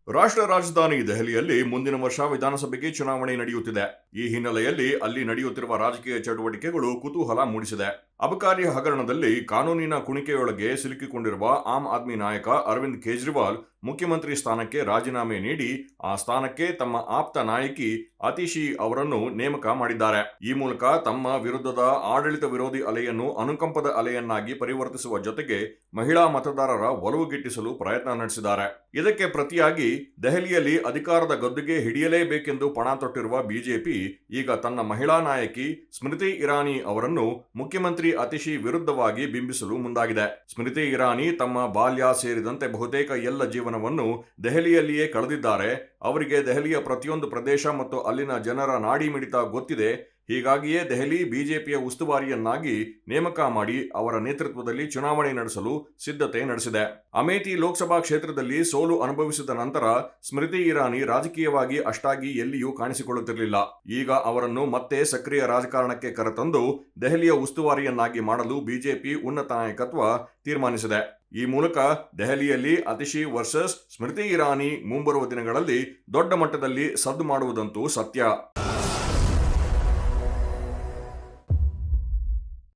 ರಾಷ್ಟ್ರ ರಾಜಧಾನಿ ದೆಹಲಿಯಲ್ಲಿ ಮುಂದಿನ ವರ್ಷ ವಿಧಾನಸಭೆಗೆ ಚುನಾವಣೆ ನಡೆಯುತ್ತಿದೆ. ಈ ಹಿನ್ನೆಲೆಯಲ್ಲಿ ಅಲ್ಲಿ ನಡೆಯುತ್ತಿರುವ ರಾಜಕೀಯ ಚಟುವಟಿಕೆಗಳು ಕುತೂಹಲ ಮೂಡಿಸಿದೆ. ಅಬಕಾರಿ ಹಗರಣದಲ್ಲಿ ಕಾನೂನಿನ ಕುಣಿಕೆಯೊಳಗೆ ಸಿಲುಕಿಕೊಂಡಿರುವ ಆಮ್ ಆದ್ಮಿ ನಾಯಕ ಅರವಿಂದ್ ಕೇಜ್ರಿವಾಲ್ ಮುಖ್ಯಮಂತ್ರಿ ಸ್ಥಾನಕ್ಕೆ ರಾಜೀನಾಮೆ ನೀಡಿ ಆ ಸ್ಥಾನಕ್ಕೆ ತಮ್ಮ ಆಪ್ತ ನಾಯಕಿ ಅತಿಶಿ ಅವರನ್ನು ನೇಮಕ ಮಾಡಿದ್ದಾರೆ. ಈ ಮೂಲಕ ತಮ್ಮ ವಿರುದ್ಧದ ಆಡಳಿತ ವಿರೋಧಿ ಅಲೆಯನ್ನು ಅನುಕಂಪದ ಅಲೆಯನ್ನಾಗಿ ಪರಿವರ್ತಿಸುವ ಜೊತೆಗೆ ಮಹಿಳಾ ಮತದಾರರ ಒಲವು ಗಿಟ್ಟಿಸಲು ಪ್ರಯತ್ನ ನಡೆಸಿದ್ದಾರೆ. ಇದಕ್ಕೆ ಪ್ರತಿಯಾಗಿ ದೆಹಲಿಯಲ್ಲಿ ಅಧಿಕಾರದ ಗದ್ದುಗೆ ಹಿಡಿಯಲೇಬೇಕೆಂದು ಪಣ ತೊಟ್ಟಿರುವ ಬಿಜೆಪಿ ಈಗ ತನ್ನ ಮಹಿಳಾ ನಾಯಕಿ ಸ್ಮೃತಿ ಇರಾನಿ ಅವರನ್ನು ಮುಖ್ಯಮಂತ್ರಿ ಅತಿಶಿ ವಿರುದ್ಧವಾಗಿ ಬಿಂಬಿಸಲು ಮುಂದಾಗಿದೆ. ಸ್ಮೃತಿ ಇರಾನಿ ತಮ್ಮ ಬಾಲ್ಯ ಸೇರಿದಂತೆ ಬಹುತೇಕ ಎಲ್ಲ ಜೀವನವನ್ನು ದೆಹಲಿಯಲ್ಲಿಯೇ ಕಳೆದಿದ್ದಾರೆ. ಅವರಿಗೆ ದೆಹಲಿಯ ಪ್ರತಿಯೊಂದು ಪ್ರದೇಶ ಮತ್ತು ಅಲ್ಲಿನ ಜನರ ನಾಡಿ ಮಿಡಿತ ಗೊತ್ತಿದೆ. ಹೀಗಾಗಿಯೇ ದೆಹಲಿ ಬಿಜೆಪಿಯ ಉಸ್ತುವಾರಿಯನ್ನಾಗಿ ನೇಮಕ ಮಾಡಿ ಅವರ ನೇತೃತ್ವದಲ್ಲಿ ಚುನಾವಣೆ ನಡೆಸಲು ಸಿದ್ಧತೆ ನಡೆಸಿದೆ. ಅಮೇಥಿ ಲೋಕಸಭಾ ಕ್ಷೇತ್ರದಲ್ಲಿ ಸೋಲು ಅನುಭವಿಸಿದ ನಂತರ ಸ್ಮೃತಿ ಇರಾನಿ ರಾಜಕೀಯವಾಗಿ ಅಷ್ಟಾಗಿ ಎಲ್ಲಿಯೂ ಕಾಣಿಸಿಕೊಳ್ಳುತ್ತಿರಲಿಲ್ಲ. ಈಗ ಅವರನ್ನು ಮತ್ತೆ ಸಕ್ರಿಯ ರಾಜಕಾರಣಕ್ಕೆ ಕರೆತಂದು ದೆಹಲಿಯ ಉಸ್ತುವಾರಿಯನ್ನಾಗಿ ಮಾಡಲು ಬಿಜೆಪಿ ಉನ್ನತ ನಾಯಕತ್ವ ತೀರ್ಮಾನಿಸಿದೆ. ಈ ಮೂಲಕ ದೆಹಲಿಯಲ್ಲಿ ಅತಿಶಿ ವರ್ಸಸ್ ಸ್ಮೃತಿ ಇರಾನಿ ಮುಂಬರುವ ದಿನಗಳಲ್ಲಿ ದೊಡ್ಡ ಮಟ್ಟದಲ್ಲಿ ಸದ್ದು ಮಾಡುವುದಂತೂ ಸತ್ಯ.